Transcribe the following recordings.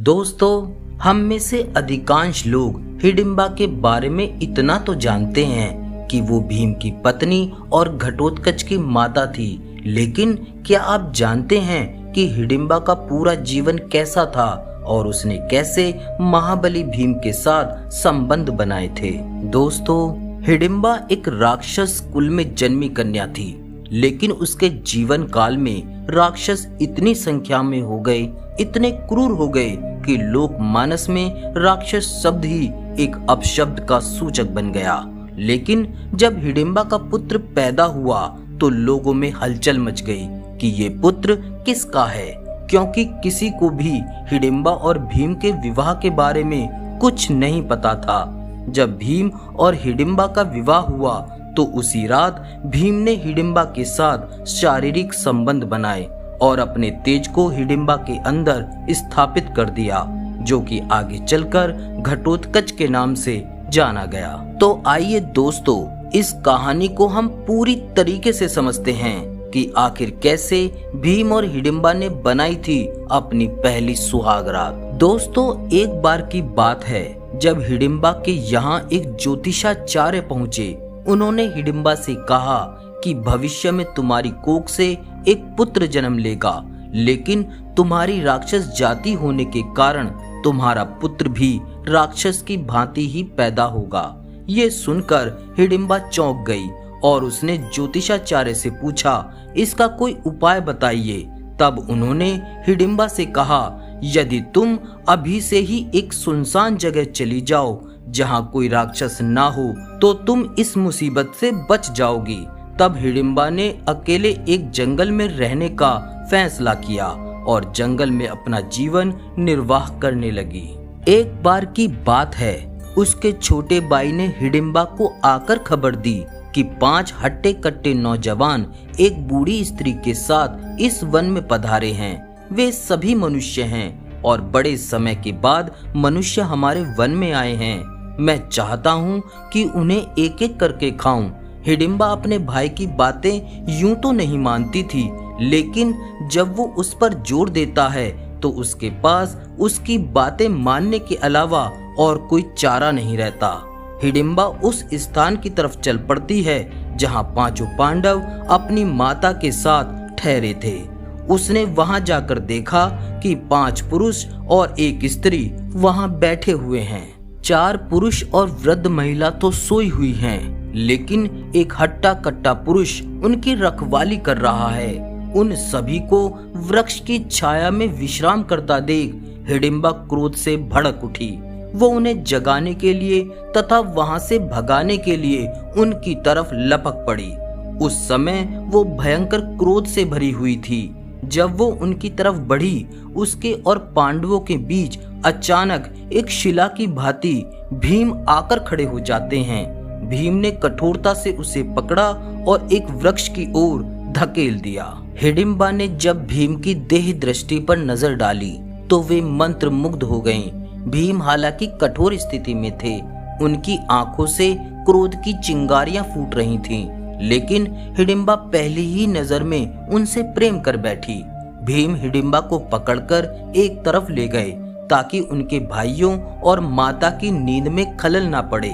दोस्तों, हम में से अधिकांश लोग हिडिंबा के बारे में इतना तो जानते हैं कि वो भीम की पत्नी और घटोत्कच की माता थी। लेकिन क्या आप जानते हैं कि हिडिंबा का पूरा जीवन कैसा था और उसने कैसे महाबली भीम के साथ संबंध बनाए थे? दोस्तों, हिडिंबा एक राक्षस कुल में जन्मी कन्या थी, लेकिन उसके जीवन काल में राक्षस इतनी संख्या में हो गए, इतने क्रूर हो गए कि लोक मानस में राक्षस शब्द ही एक अपशब्द का सूचक बन गया। लेकिन जब हिडिंबा का पुत्र पैदा हुआ तो लोगों में हलचल मच गई कि ये पुत्र किसका है, क्योंकि किसी को भी हिडिंबा और भीम के विवाह के बारे में कुछ नहीं पता था। जब भीम और हिडिंबा का विवाह हुआ तो उसी रात भीम ने हिडिंबा के साथ शारीरिक संबंध बनाए और अपने तेज को हिडिंबा के अंदर स्थापित कर दिया, जो कि आगे चलकर घटोत्कच के नाम से जाना गया। तो आइए दोस्तों, इस कहानी को हम पूरी तरीके से समझते हैं कि आखिर कैसे भीम और हिडिंबा ने बनाई थी अपनी पहली सुहाग रात। दोस्तों, एक बार की बात है जब हिडिंबा के यहाँ एक ज्योतिषाचार्य पहुँचे। उन्होंने हिडिंबा से कहा कि भविष्य में तुम्हारी कोख से एक पुत्र जन्म लेगा, लेकिन तुम्हारी राक्षस जाति होने के कारण तुम्हारा पुत्र भी राक्षस की भांति ही पैदा होगा। ये सुनकर हिडिंबा चौंक गई और उसने ज्योतिषाचार्य से पूछा, इसका कोई उपाय बताइए। तब उन्होंने हिडिंबा से कहा, यदि तुम अभी से ही एक सुनसान जगह चली जाओ जहाँ कोई राक्षस ना हो तो तुम इस मुसीबत से बच जाओगी। तब हिडिंबा ने अकेले एक जंगल में रहने का फैसला किया और जंगल में अपना जीवन निर्वाह करने लगी। एक बार की बात है, उसके छोटे भाई ने हिडिंबा को आकर खबर दी कि 5 हट्टे कट्टे नौजवान एक बूढ़ी स्त्री के साथ इस वन में पधारे हैं। वे सभी मनुष्य हैं और बड़े समय के बाद मनुष्य हमारे वन में आए हैं। मैं चाहता हूँ कि उन्हें एक एक करके खाऊं। हिडिंबा अपने भाई की बातें यूं तो नहीं मानती थी, लेकिन जब वो उस पर जोर देता है तो उसके पास उसकी बातें मानने के अलावा और कोई चारा नहीं रहता। हिडिंबा उस स्थान की तरफ चल पड़ती है जहाँ 5 पांडव अपनी माता के साथ ठहरे थे। उसने वहां जाकर देखा कि 5 पुरुष और एक स्त्री वहां बैठे हुए हैं। 4 पुरुष और वृद्ध महिला तो सोई हुई हैं, लेकिन एक हट्टा कट्टा पुरुष उनकी रखवाली कर रहा है। उन सभी को वृक्ष की छाया में विश्राम करता देख हिडिंबा क्रोध से भड़क उठी। वो उन्हें जगाने के लिए तथा वहां से भगाने के लिए उनकी तरफ लपक पड़ी। उस समय वो भयंकर क्रोध से भरी हुई थी। जब वो उनकी तरफ बढ़ी, उसके और पांडवों के बीच अचानक एक शिला की भांति भीम आकर खड़े हो जाते हैं। भीम ने कठोरता से उसे पकड़ा और एक वृक्ष की ओर धकेल दिया। हिडिंबा ने जब भीम की देह दृष्टि पर नजर डाली तो वे मंत्र मुग्ध हो गईं। भीम हालांकि कठोर स्थिति में थे, उनकी आंखों से क्रोध की चिंगारियां फूट रही थीं, लेकिन हिडिंबा पहली ही नजर में उनसे प्रेम कर बैठी। भीम हिडिंबा को पकड़कर एक तरफ ले गए ताकि उनके भाइयों और माता की नींद में खलल ना पड़े।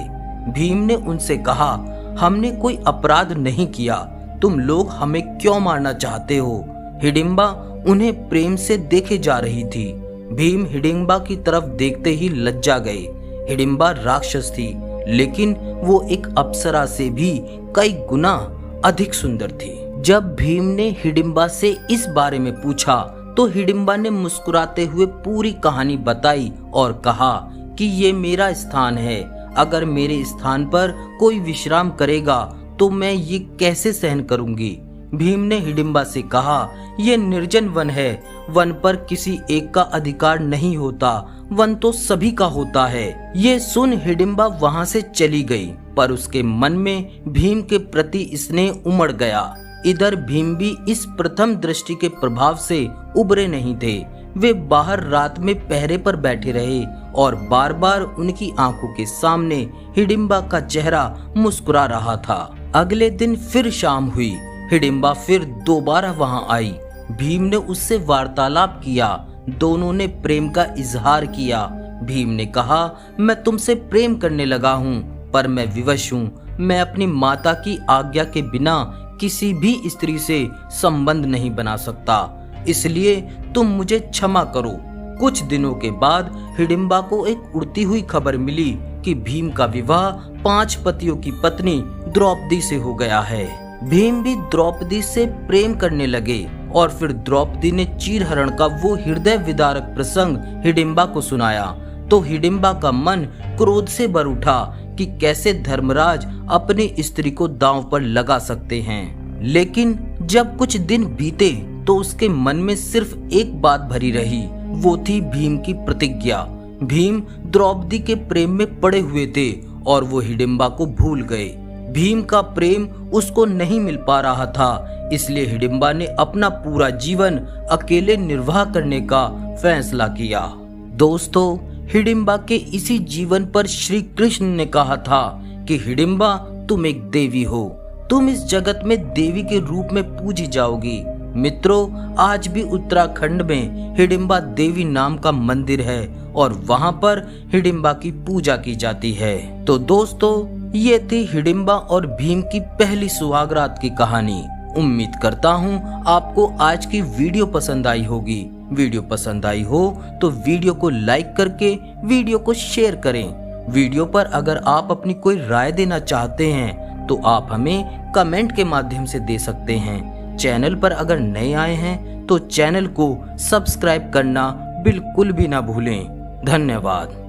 भीम ने उनसे कहा, हमने कोई अपराध नहीं किया, तुम लोग हमें क्यों मारना चाहते हो? हिडिंबा उन्हें प्रेम से देखे जा रही थी। भीम हिडिंबा की तरफ देखते ही लज्जा गए। हिडिंबा राक्षस थी, लेकिन वो एक अप्सरा से भी कई गुना अधिक सुंदर थी। जब भीम ने हिडिंबा से इस बारे में पूछा तो हिडिंबा ने मुस्कुराते हुए पूरी कहानी बताई और कहा कि ये मेरा स्थान है। अगर मेरे स्थान पर कोई विश्राम करेगा तो मैं ये कैसे सहन करूंगी? भीम ने हिडिंबा से कहा, यह निर्जन वन है, वन पर किसी एक का अधिकार नहीं होता, वन तो सभी का होता है। ये सुन हिडिंबा वहां से चली गई, पर उसके मन में भीम के प्रति स्नेह उमड़ गया। इधर भीम भी इस प्रथम दृष्टि के प्रभाव से उबरे नहीं थे। वे बाहर रात में पहरे पर बैठे रहे और बार बार उनकी आंखों के सामने हिडिंबा का चेहरा मुस्कुरा रहा था। अगले दिन फिर शाम हुई। हिडिंबा फिर दोबारा वहां आई। भीम ने उससे वार्तालाप किया, दोनों ने प्रेम का इजहार किया। भीम ने कहा, मैं तुमसे प्रेम करने लगा हूँ, पर मैं विवश हूँ। मैं अपनी माता की आज्ञा के बिना किसी भी स्त्री से संबंध नहीं बना सकता, इसलिए तुम मुझे क्षमा करो। कुछ दिनों के बाद हिडिंबा को एक उड़ती हुई खबर मिली कि भीम का विवाह 5 पतियों की पत्नी द्रौपदी से हो गया है। भीम भी द्रौपदी से प्रेम करने लगे और फिर द्रौपदी ने चीरहरण का वो हृदय विदारक प्रसंग हिडिंबा को सुनाया तो हिडिंबा का मन क्रोध से भर उठा कि कैसे धर्मराज अपनी स्त्री को दांव पर लगा सकते हैं। लेकिन जब कुछ दिन बीते तो उसके मन में सिर्फ एक बात भरी रही, वो थी भीम की प्रतिज्ञा। भीम द्रौपदी के प्रेम में पड़े हुए थे और वो हिडिंबा को भूल गए। भीम का प्रेम उसको नहीं मिल पा रहा था, इसलिए हिडिंबा ने अपना पूरा जीवन अकेले निर्वाह करने का फैसला किया। दोस्तों, हिडिंबा के इसी जीवन पर श्री कृष्ण ने कहा था कि हिडिंबा, तुम एक देवी हो, तुम इस जगत में देवी के रूप में पूजी जाओगी। मित्रों, आज भी उत्तराखंड में हिडिंबा देवी नाम का मंदिर है और वहां पर हिडिंबा की पूजा की जाती है। तो दोस्तों, ये थी हिडिंबा और भीम की पहली सुहागरात की कहानी। उम्मीद करता हूँ आपको आज की वीडियो पसंद आई होगी। वीडियो पसंद आई हो तो वीडियो को लाइक करके वीडियो को शेयर करें। वीडियो पर अगर आप अपनी कोई राय देना चाहते हैं तो आप हमें कमेंट के माध्यम से दे सकते हैं। चैनल पर अगर नए आए हैं तो चैनल को सब्सक्राइब करना बिल्कुल भी ना भूलें। धन्यवाद।